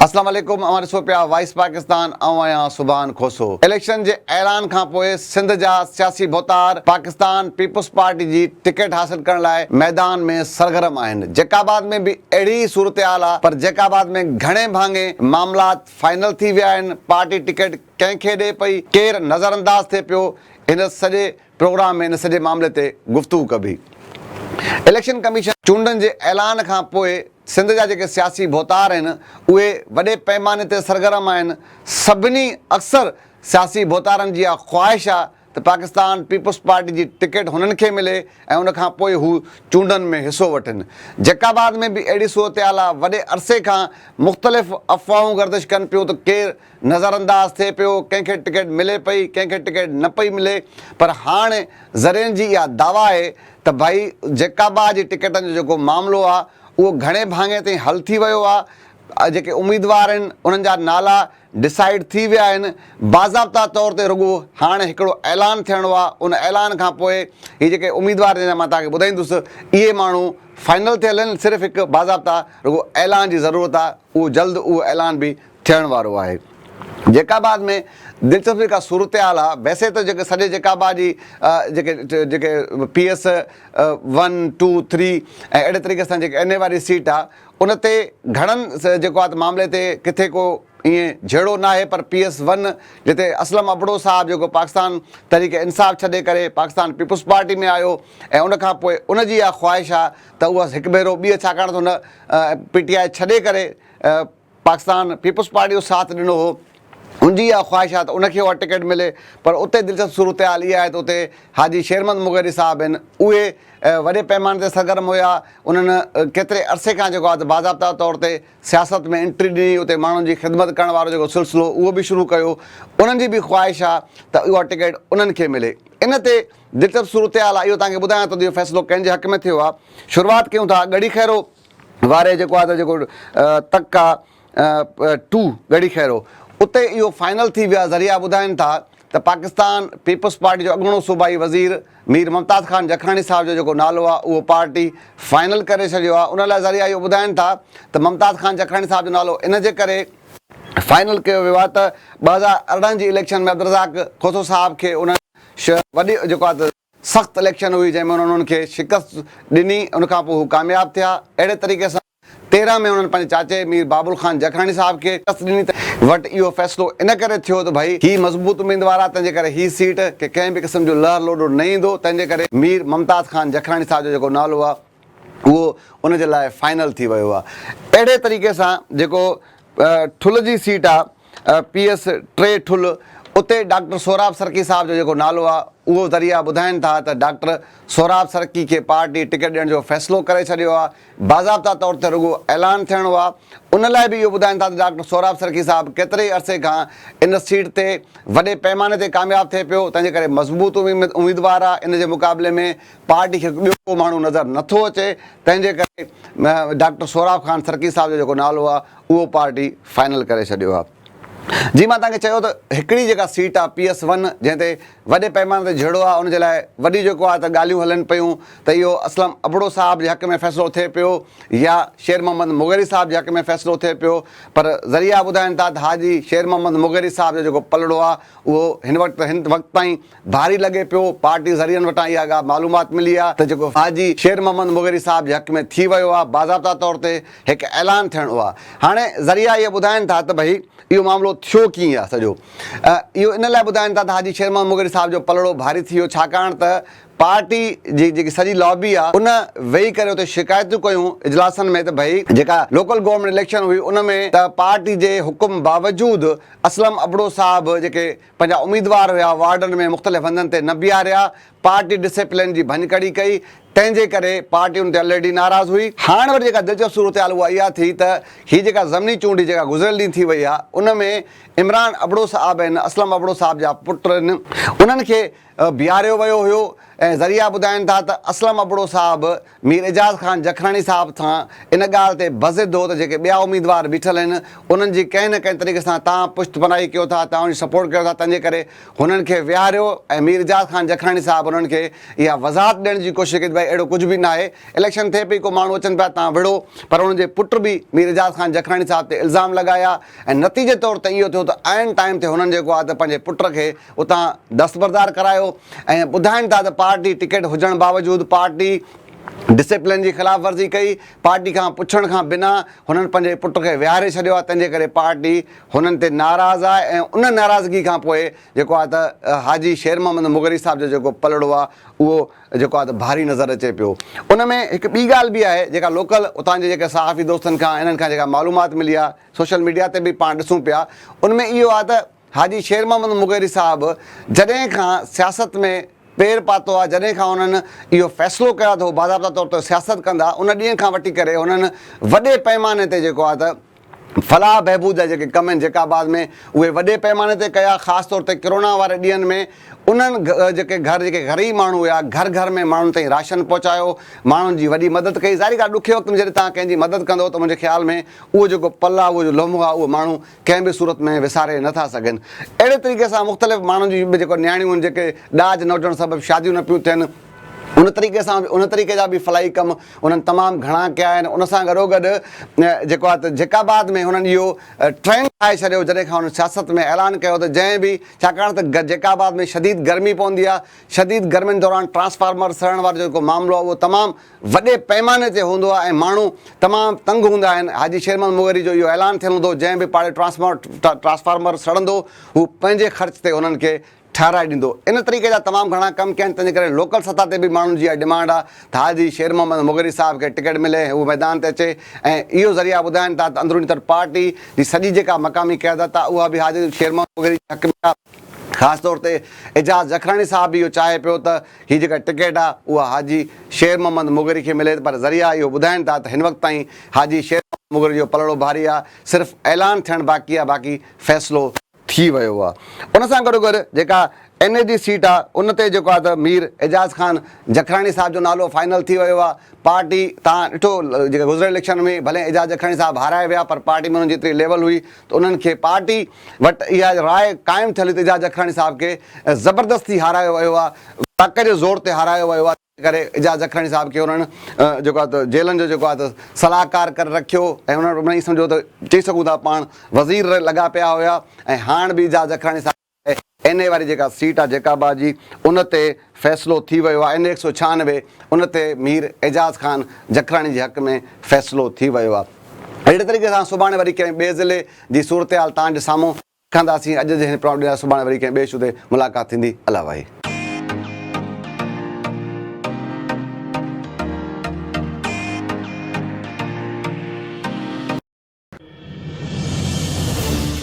अस्सलाम वालेकुम। हमारे सो पिया वाइस पाकिस्तान आया सुभान खोसो। इलेक्शन जे ऐलान खां पोइ सिंध जा सियासी भोतार पाकिस्तान पीपुल्स पार्टी जी टिकट हासिल करण लाइ मैदान में सरगर्म आहिनि। जैकाबाद में भी अहिड़ी सूरत हाल आहे, पर जैकाबाद में घणे भाङे मामलात फाइनल थी विया आहिनि। पार्टी टिकट कंहिंखे ॾे पई, केरु नज़रअंदाज थिए पियो, हिन सॼे प्रोग्राम में हिन सॼे मामले ते गुफ़्तगू कबी। इलेक्शन कमीशन चूंडनि जे ऐलान खां पोइ सिंध जा जेके सियासी भोतार आहिनि उहे वॾे पैमाने ते सरगर्म आहिनि। सभिनी अक्सर सियासी भोतारनि जी इहा ख़्वाहिश आहे त पाकिस्तान पीपुल्स पार्टी जी टिकट हुननि खे मिले ऐं उनखां पोइ हू चूंडनि में हिसो वठनि। जैकाबाद में बि अहिड़ी सूरत हाल आहे। वॾे अरसे खां मुख़्तलिफ़ अफ़वाहूं गर्दिश कनि पियूं त केरु नज़रअंदाज थिए पियो, कंहिंखे टिकट मिले पई, कंहिंखे टिकट न पई मिले। पर हाणे ज़रियनि जी इहा दावा आहे त भाई जैकाबाद जी टिकटनि जो जेको मामिलो आहे उहो घणे भाङे ताईं हल थी वियो आहे। जेके उम्मीदवार आहिनि उन्हनि जा नाला डिसाइड थी विया आहिनि। बाज़ाब्ता तौर ते रुॻो हाणे हिकिड़ो ऐलान थियणो आहे। उन ऐलान खां पोइ हीअ जेके उम्मीदवार आहिनि मां तव्हांखे ॿुधाईंदुसि, इहे माण्हू फाइनल थियल आहिनि। सिर्फ़ु हिकु बाज़ाब्ता रुॻो ऐलान जी ज़रूरत आहे। उहो जल्द उहो ऐलान बि थियण वारो आहे। जैकाबाद में दिलचस्प जेका सूरत हाल आहे, वैसे त जेके सॼे जैकाबाद जी जेके PS 1, 2, 3 ऐं अहिड़े तरीक़े सां जेके NA वारी सीट आहे उन ते घणनि जेको आहे मामले ते किथे को ईअं जहिड़ो न आहे। पर PS 1 जिते असलम अबड़ो साहब जेको पाकिस्तान तहरीक इंसाफ़ छॾे करे पाकिस्तान पीपुल्स पार्टी में आयो ऐं उनखां पोइ उनजी इहा ख़्वाहिश आहे त उहा हिकु भेरो ॿीअ, छाकाणि त हुन PTI छॾे करे पाकिस्तान पीपुल्स पार्टी जो साथ ॾिनो हो, उनजी इहा ख़्वाहिश आहे त उनखे उहा टिकट मिले। पर उते दिलचस्प सूरत हाल इहा आहे त उते हाजी शेरमंद मुगरी साहब आहिनि, उहे वॾे पैमाने ते सरगर्म हुया। उन्हनि केतिरे अरसे खां जेको आहे त बाज़ाब्ता तौर ते सियासत में एंट्री ॾिनी, उते माण्हुनि जी ख़िदमत करण वारो जेको सिलसिलो उहो बि शुरू कयो। उन्हनि जी बि ख़्वाहिश आहे त उहा टिकट उन्हनि खे मिले। इन ते दिलचस्प सूरत हाल आहे। इहो तव्हांखे ॿुधायां थो त इहो फ़ैसिलो कंहिंजे हक़ में थियो आहे। शुरूआति कयूं था गढ़ी खैरो वारे जेको आहे त जेको तक आहे 2 गढ़ी खैरो, उते इहो फाइनल थी वियो आहे। ज़रिया ॿुधाइनि था त पाकिस्तान पीपुल्स पार्टी जो अॻूणो सूबाई वज़ीर मीर मुमताज़ ख़ान जखाणी साहब जो जेको नालो आहे उहो पार्टी फाइनल करे छॾियो आहे। उन लाइ ज़रिया इहो ॿुधाइनि था त मुमताज़ ख़ान जखाणी साहब जो नालो इन जे करे फाइनल कयो वियो आहे त 2018 जी इलेक्शन में अब्दुर्रज़ाक खोसो साहब खे उन्हनि वॾी जेको आहे त सख़्तु इलेक्शन हुई जंहिंमें उन्हनि खे शिकस्त ॾिनी। उनखां पोइ हू कामयाबु थिया। अहिड़े तरीक़े सां 13 में उन्हनि पंहिंजे चाचे मीर बाबुल ख़ान जखाणी साहब खे शिकस्त ॾिनी। वटि इहो फ़ैसिलो इन करे थियो त भाई हीअ मज़बूत उम्मीदवार आहे, तंहिंजे करे हीअ सीट के कंहिं बि क़िस्म जो लहर लोॾो न ईंदो। तंहिंजे करे मीर मुमताज़ ख़ान जखाणी साहब जो जेको नालो आहे उहो उनजे लाइ फाइनल थी वियो आहे। अहिड़े तरीक़े सां जेको ठुल जी सीट आहे PS 3 ठुल, उते डॉक्टर सोराब सरकी साहब जो जेको नालो आहे उहो ज़रिया ॿुधाइनि था त डॉक्टर सोराब सरकी खे पार्टी टिकट ॾियण जो फ़ैसिलो करे छॾियो आहे। बाज़ाब्ता तौर ते रुॻो ऐलान थियणो आहे। उन लाइ बि इहो ॿुधाइनि था त डॉक्टर सोराब सरकी साहब केतिरे अरसे खां इन सीट ते वॾे पैमाने ते कामयाबु थिए पियो, तंहिंजे करे मज़बूत उम्मीदवार आहे। इन जे मुक़ाबले में पार्टी खे ॿियो को माण्हू नज़र नथो अचे, तंहिंजे करे डॉक्टर सोराब ख़ान सरकी साहब जो जेको नालो आहे उहो पार्टी फाइनल करे छॾियो आहे। जी मां तव्हांखे चयो त हिकिड़ी जेका सीट आहे PS 1 जंहिं ते वॾे पैमाने ते जहिड़ो आहे, उनजे लाइ वॾी जेको आहे त ॻाल्हियूं हलनि पियूं त इहो असलम अबड़ो साहब जे हक़ में फ़ैसिलो थिए पियो या शेर मोहम्मद मुगरी साहब जे हक़ में फ़ैसिलो थिए पियो। पर ज़रिया ॿुधाइनि था त हाजी शेर मोहम्मद मुगरी साहब जो जेको पलड़ो आहे उहो हिन वक़्तु ताईं भारी लॻे पियो। पार्टी ज़रियनि वटां इहा ॻाल्हि मालूमात मिली आहे त जेको हाजी शेर मोहम्मद मुगरी साहब जे हक़ में थी वियो आहे। बाज़ाब्ता तौर ते हिकु ऐलान थियणो आहे। हाणे ज़रिया इहे ॿुधाइनि था त भई इहो मामिलो थियो कीअं आहे सॼो। इहो इन लाइ ॿुधाइनि था त हाजी शेर मोहम्मद मुगरी साहब जो पलड़ो भारी थी वियो, छाकाणि त पार्टी जी जेकी सॼी लॉबी आहे उन वेही करे उते शिकायतूं कयूं इजलासनि में त भई जेका लोकल गवर्नमेंट इलेक्शन हुई उन में त पार्टी जे हुकुम बावजूदु असलम अबड़ो साहब जेके पंहिंजा उम्मीदवार हुया वार्डनि में मुख़्तलिफ़ हंधनि ते न बीहारिया, पार्टी डिसिप्लिन जी भञकड़ी कई, तंहिंजे करे पार्टी उन ते ऑलरेडी नाराज़ हुई। हाणे वरी जेका दिलचस्प सूरत हाल उहा इहा थी त हीअ जेका ज़मनी चूंडी जेका गुज़िरियल ॾींहुं थी वई आहे उन में इमरान अबड़ो साहब आहिनि, असलम अबड़ो साहब जा पुट आहिनि, उन्हनि खे बीहारियो वियो हुयो ऐं ज़रिया ॿुधाइनि था त असलम अबड़ो साहब मीर एजाज़ ख़ान जखरानी साहब सां इन ॻाल्हि ते बज़िद हो त जेके ॿिया उम्मीदवार बीठल आहिनि उन्हनि जी कंहिं न कंहिं तरीक़े सां तव्हां पुश्तपनाही कयो था, तव्हां उनजी सपोर्ट कयो था, तंहिंजे करे हुननि खे विहारियो ऐं मीर एजाज़ ख़ान जखरानी साहब उन्हनि खे इहा वज़ाहत ॾियण जी कोशिशि कई भई अहिड़ो कुझु बि न आहे। इलेक्शन थिए पई, को माण्हू अचनि पिया, तव्हां विड़ो, पर हुननि जे पुट बि मीर एजाज़ ख़ान जखरानी साहब ते इल्ज़ाम लॻाया ऐं नतीजे तौर ते इहो थियो त आइन टाइम ते हुननि जेको आहे त पंहिंजे पुट खे उतां दस्तबरदार करायो ऐं ॿुधाइनि था त पार्टी टिकट हुजण बावजूदि पार्टी डिसिप्लिन जी ख़िलाफ़ वर्ज़ी कई, पार्टी खां पुछण खां बिना हुननि पंहिंजे पुट खे विहारे छॾियो आहे, तंहिंजे करे पार्टी हुननि ते नाराज़ आहे ऐं उन नाराज़गी खां पोइ जेको आहे त हाजी शेर मोहम्मद मुगरी साहब जो जेको पलड़ो आहे उहो जेको आहे त भारी नज़र अचे पियो। उन में हिकु ॿी ॻाल्हि बि आहे जेका लोकल उतां जे जेके सहाफ़ी दोस्तनि खां इन्हनि खां जेका मालूमात मिली आहे, सोशल मीडिया ते बि पाण ॾिसूं पिया, उनमें इहो आहे त हाजी शेर मोहम्मद मुगरी साहब जॾहिं खां सियासत में पेर पातो आहे, जॾहिं खां उन्हनि इहो फ़ैसिलो कयो त बाज़ाब्ता तौर ते सियासत कंदा, उन ॾींहं खां वठी करे हुननि वॾे पैमाने ते जेको आहे त फलाह बहबूद जा जेके कम आहिनि जेकाबाद में उहे वॾे पैमाने ते कया। ख़ासि तौर ते कोरोना वारे ॾींहंनि में उन्हनि जेके ग़रीब माण्हू हुआ घर घर में माण्हुनि ताईं राशन पहुचायो, माण्हुनि जी वॾी मदद कई। ज़ाहिर ॻाल्हि ॾुखे वक़्त में जॾहिं तव्हां कंहिंजी मदद कंदो त मुंहिंजे ख़्याल में उहो जेको पल आहे, उहो जो लम्हो आहे, उहो माण्हू कंहिं बि सूरत में विसारे नथा सघनि। अहिड़े तरीक़े सां मुख़्तलिफ़ माण्हुनि जी जेको नियाणियूं आहिनि जेके ॾाज न हुजण सबबु शादियूं न पियूं थियनि, उन तरीक़े सां उन तरीक़े जा बि फलाई कम उन्हनि तमामु घणा कया आहिनि। उन सां गॾोगॾु जेको आहे त जेकाबाद में हुननि इहो ट्रेंड ठाहे छॾियो जॾहिं खां हुन सियासत में ऐलान कयो त जंहिं बि, छाकाणि त जेकाबाद में शदीद गर्मी पवंदी आहे, शदीद गर्मियुनि दौरान ट्रांसफार्मर सड़ण वारो जेको मामिलो आहे उहो तमामु वॾे पैमाने ते हूंदो आहे ऐं माण्हू तमामु तंग हूंदा आहिनि। हाजी शेर मोहम्मद मुगरी जो इहो ऐलान थियलु हूंदो, जंहिं बि पाड़े ट्रांसफार्मर सड़ंदो हू पंहिंजे ख़र्च ते उन्हनि खे ठाराए ॾींदो। इन तरीक़े जा तमामु घणा कम कया आहिनि, तंहिंजे करे लोकल सतह ते बि माण्हुनि जी इहा डिमांड आहे त हाजी शेर मोहम्मद मुगरी साहब खे टिकट मिले, उहो मैदान ते अचे। ऐं इहो ज़रिया ॿुधाइनि था त अंदरूनी तौर पार्टी जी सॼी जेका मक़ामी क़यादत आहे उहा बि हाजी शेर मोहम्मद मुगरी जे हक़ में आहे। ख़ासि तौर ते एजाज़ जखरानी साहब बि इहो चाहे पियो त हीअ जेका टिकट आहे उहा हाजी शेर मोहम्मद मुगरी खे मिले, पर ज़रिया इहो ॿुधाइनि था त हिन वक़्त ताईं हाजी शेर मोहम्मद मुगरी जो पलड़ो भारी आहे, सिर्फ़ु ऐलान थियणु बाक़ी आहे, बाक़ी फ़ैसिलो थी वियो आहे। उन सां गॾोगॾु जेका NA जी सीट आहे उन ते जेको आहे त मीर एजाज़ ख़ान जखरानी साहब जो नालो फाइनल थी वियो आहे। पार्टी तव्हां ॾिठो जेके गुज़िरियल इलेक्शन में भले एजाज़ जखरानी साहब हाराए विया, पर पार्टी में हुननि जेतिरी लेवल हुई त उन्हनि खे पार्टी वटि इहा राय क़ाइमु थियलु हुई त एजाज़ जखरानी साहब खे ज़बरदस्ती हारायो वियो आहे, ताक़त जे ज़ोर ते हारायो वियो आहे। करे एजाज़ जखरानी साहब खे उन्हनि जेको आहे त जेलनि जो जेको आहे त सलाहकार करे रखियो ऐं उन्हनि सम्झो त चई सघूं था पाण वज़ीर लॻा पिया हुया। ऐं हाणे बि एजाज़ जखरानी साहब NA वारी जेका सीट आहे जेकाबाद जी उन ते फ़ैसिलो थी वियो आहे। NA 196 उन ते मीर एजाज़ ख़ान जखरानी जे हक़ में फ़ैसिलो थी वियो आहे। अहिड़े तरीक़े सां सुभाणे वरी कंहिं ॿिए ज़िले जी सूरत हाल तव्हांजे साम्हूं रखंदासीं। अॼु जे हिन प्रोग्राम सुभाणे वरी कंहिं ॿिए शू ते मुलाक़ात थींदी। अला भाई।